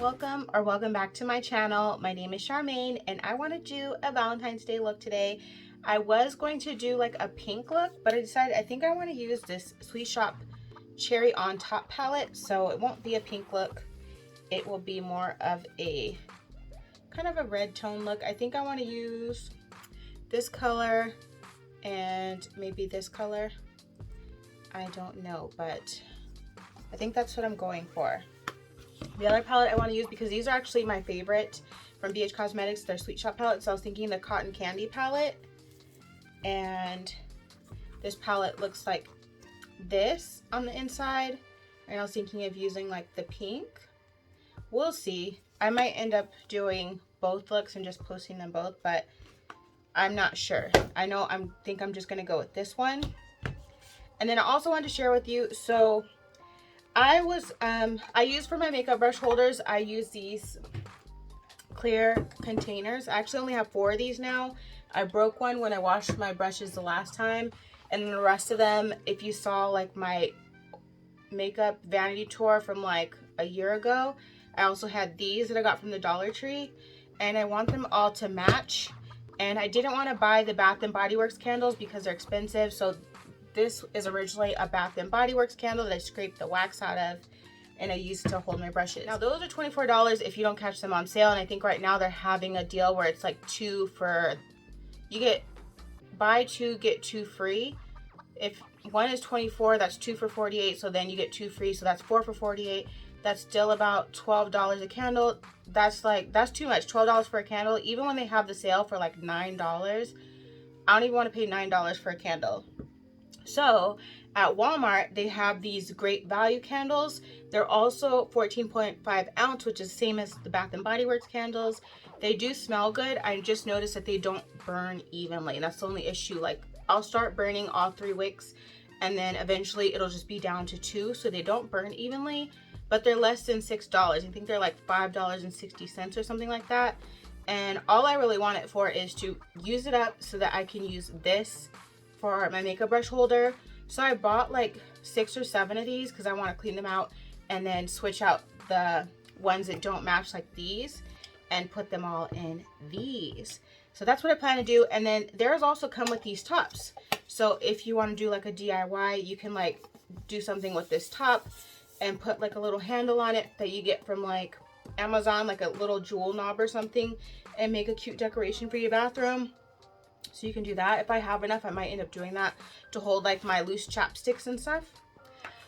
welcome back to my channel. My name is Charmaine and I want to do a Valentine's Day look today. I was going to do like a pink look, but I decided I think I want to use this Sweet Shop Cherry on Top palette, so it won't be a pink look. It will be more of a kind of a red tone look. I think I want to use this color and maybe this color. I don't know, but I think that's what I'm going for. The other palette I want to use, because these are actually my favorite from BH Cosmetics, their Sweet Shop palette. So I was thinking the Cotton Candy palette. And this palette looks like this on the inside. And I was thinking of using like the pink. We'll see. I might end up doing both looks and just posting them both, but I'm not sure. I think I'm just going to go with this one. And then I also wanted to share with you, so I use for my makeup brush holders, I use these clear containers. I actually only have 4 of these now. I broke one when I washed my brushes the last time, and then the rest of them, if you saw like my makeup vanity tour from like a year ago, I also had these that I got from the Dollar Tree, and I want them all to match. And I didn't want to buy the Bath & Body Works candles because they're expensive, so this is originally a Bath & Body Works candle that I scraped the wax out of and I used to hold my brushes. Now those are $24 if you don't catch them on sale, and I think right now they're having a deal where it's like you get buy 2 get 2 free. If one is 24, that's 2 for 48, so then you get 2 free, so that's 4 for 48. That's still about $12 a candle. That's too much. $12 for a candle, even when they have the sale for like $9. I don't even want to pay $9 for a candle. So at Walmart, they have these great value candles. They're also 14.5 ounce, which is the same as the Bath & Body Works candles. They do smell good. I just noticed that they don't burn evenly, and that's the only issue. Like, I'll start burning all 3 wicks, and then eventually it'll just be down to 2, so they don't burn evenly, but they're less than $6. I think they're like $5.60 or something like that. And all I really want it for is to use it up so that I can use this for my makeup brush holder. So I bought like 6 or 7 of these because I want to clean them out and then switch out the ones that don't match, like these, and put them all in these. So that's what I plan to do. And then there's also come with these tops. So if you want to do like a DIY, you can like do something with this top and put like a little handle on it that you get from like Amazon, like a little jewel knob or something, and make a cute decoration for your bathroom. So you can do that. If I have enough, I might end up doing that to hold like my loose chapsticks and stuff.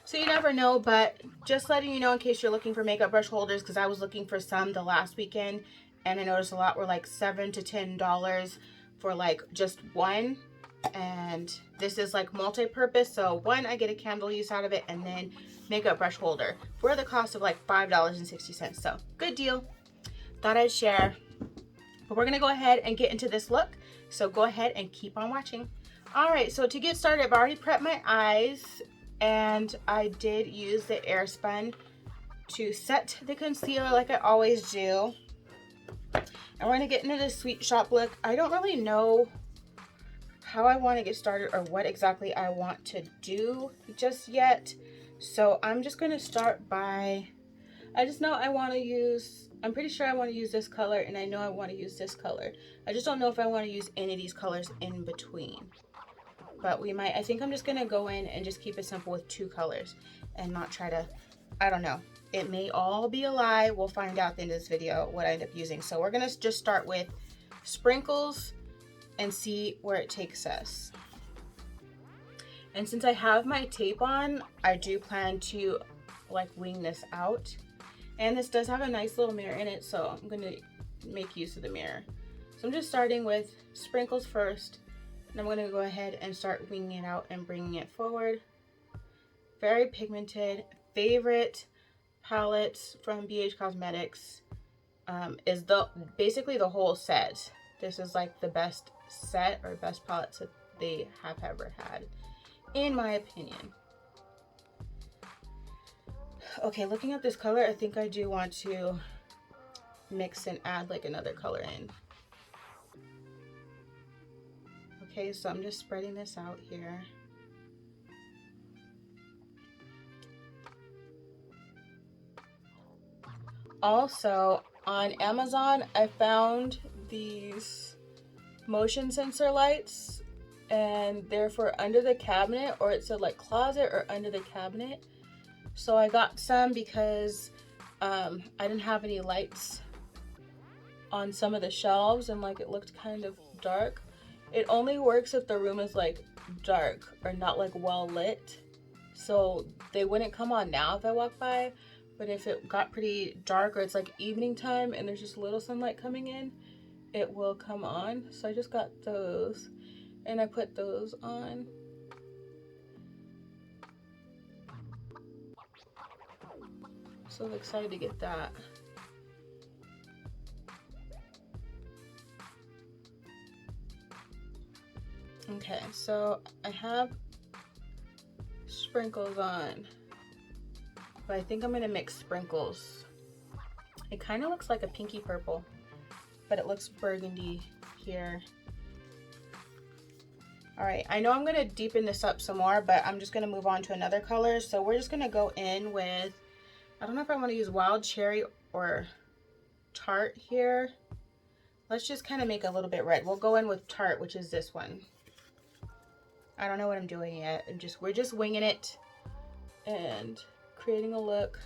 So you never know, but just letting you know in case you're looking for makeup brush holders, because I was looking for some the last weekend and I noticed a lot were like $7 to $10 for like just one. And this is like multi-purpose, so one, I get a candle use out of it, and then makeup brush holder for the cost of like $5.60. So good deal. Thought I'd share. But we're gonna go ahead and get into this look, so go ahead and keep on watching. All right, so to get started, I've already prepped my eyes, and I did use the Airspun to set the concealer like I always do. And we're gonna get into the Sweet Shop look. I don't really know how I want to get started or what exactly I want to do just yet. So I'm just going to start by, I just know I want to use, I'm pretty sure I want to use this color, and I know I want to use this color. I just don't know if I want to use any of these colors in between. But we might, I think I'm just going to go in and just keep it simple with 2 colors and not try to, I don't know. It may all be a lie. We'll find out at the end of this video what I end up using. So we're going to just start with sprinkles and see where it takes us. And since I have my tape on, I do plan to like wing this out. And this does have a nice little mirror in it, so I'm going to make use of the mirror. So I'm just starting with sprinkles first, and I'm going to go ahead and start winging it out and bringing it forward. Very pigmented. Favorite palettes from BH Cosmetics is basically the whole set. This is like the best set or best palettes that they have ever had, in my opinion. Okay, looking at this color, I think I do want to mix and add like another color in. Okay, so I'm just spreading this out here. Also, on Amazon, I found these motion sensor lights, and they're for under the cabinet, or it said like closet or under the cabinet. So I got some because I didn't have any lights on some of the shelves, and like it looked kind of dark. It only works if the room is like dark or not like well lit. So they wouldn't come on now if I walk by, but if it got pretty dark or it's like evening time and there's just a little sunlight coming in, it will come on. So I just got those and I put those on. So excited to get that. Okay, so I have sprinkles on, but I think I'm gonna mix sprinkles. It kind of looks like a pinky purple, but it looks burgundy here. All right, I know I'm gonna deepen this up some more, but I'm just gonna move on to another color. So we're just gonna go in with, I don't know if I wanna use Wild Cherry or Tart here. Let's just kind of make a little bit red. We'll go in with Tart, which is this one. I don't know what I'm doing yet. We're just winging it and creating a look.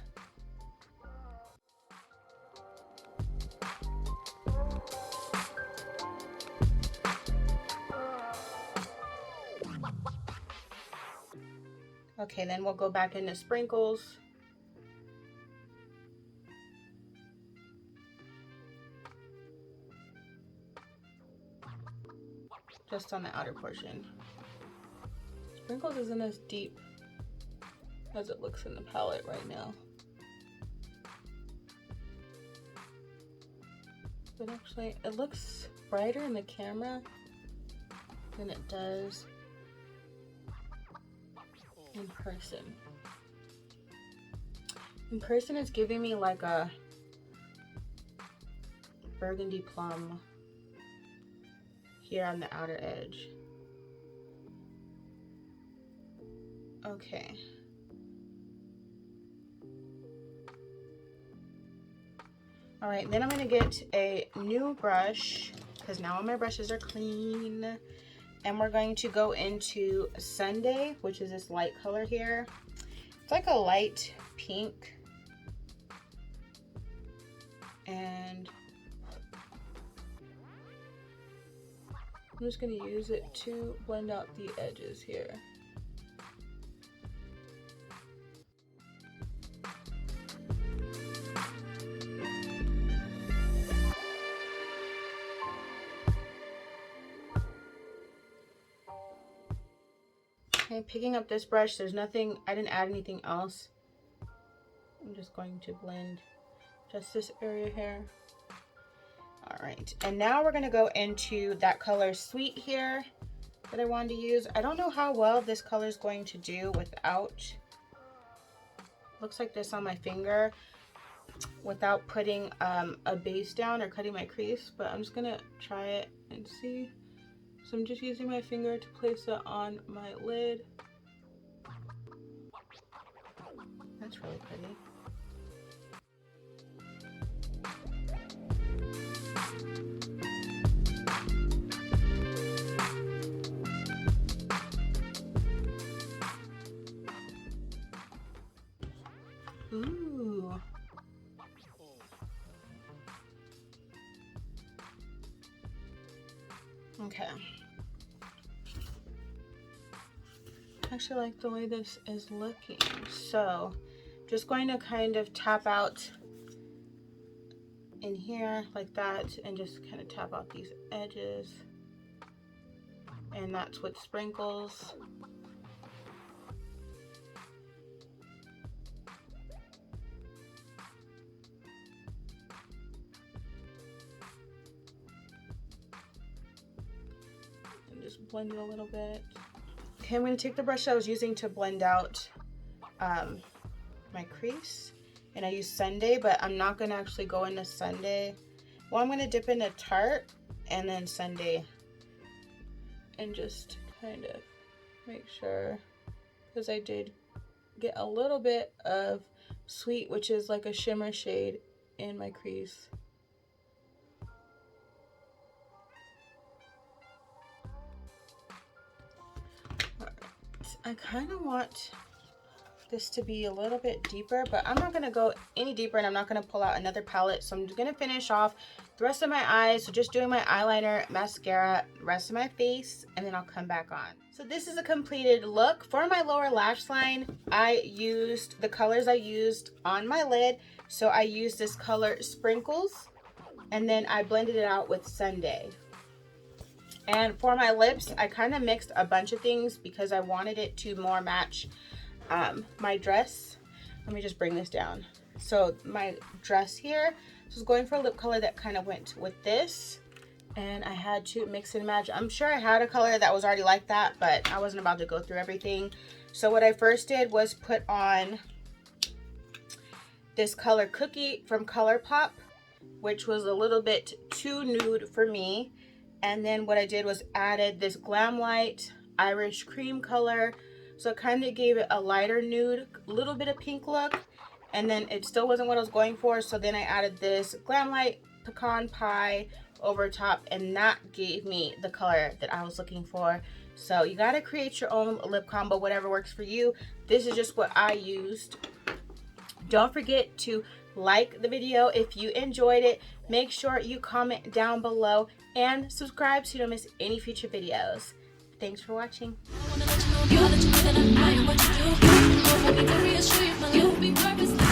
Okay, then we'll go back into sprinkles. Just on the outer portion. Sprinkles isn't as deep as it looks in the palette right now. But actually, it looks brighter in the camera than it does in person. In person, it's giving me like a burgundy plum here on the outer edge. Okay. All right, then I'm gonna get a new brush because now all my brushes are clean. And we're going to go into Sunday, which is this light color here. It's like a light pink. And I'm just gonna use it to blend out the edges here. Okay, picking up this brush, there's nothing, I didn't add anything else. I'm just going to blend just this area here. All right, and now we're gonna go into that color Sweet here that I wanted to use. I don't know how well this color is going to do without, looks like this on my finger, without putting a base down or cutting my crease, but I'm just gonna try it and see. So I'm just using my finger to place it on my lid. That's really pretty. Ooh. Okay. I actually like the way this is looking. So just going to kind of tap out in here like that and just kind of tap out these edges. And that's with sprinkles. And just blend it a little bit. Okay, I'm going to take the brush I was using to blend out my crease, and I use Sunday, but I'm not going to actually go into Sunday. Well, I'm going to dip into Tarte and then Sunday and just kind of make sure, because I did get a little bit of Sweet, which is like a shimmer shade in my crease. I kind of want this to be a little bit deeper, but I'm not going to go any deeper, and I'm not going to pull out another palette. So I'm just going to finish off the rest of my eyes. So just doing my eyeliner, mascara, rest of my face, and then I'll come back on. So this is a completed look. For my lower lash line, I used the colors I used on my lid. So I used this color Sprinkles, and then I blended it out with Sunday. And for my lips, I kind of mixed a bunch of things because I wanted it to more match my dress. Let me just bring this down. So my dress here, so I was going for a lip color that kind of went with this, and I had to mix and match. I'm sure I had a color that was already like that, but I wasn't about to go through everything. So what I first did was put on this color Cookie from ColourPop, which was a little bit too nude for me. And then what I did was added this Glam Light Irish Cream color. So it kind of gave it a lighter nude, a little bit of pink look. And then it still wasn't what I was going for. So then I added this Glam Light Pecan Pie over top. And that gave me the color that I was looking for. So you got to create your own lip combo, whatever works for you. This is just what I used. Don't forget to like the video if you enjoyed it. Make sure you comment down below and subscribe so you don't miss any future videos. Thanks for watching. I wanna let you know that I am what you do. You be purpose.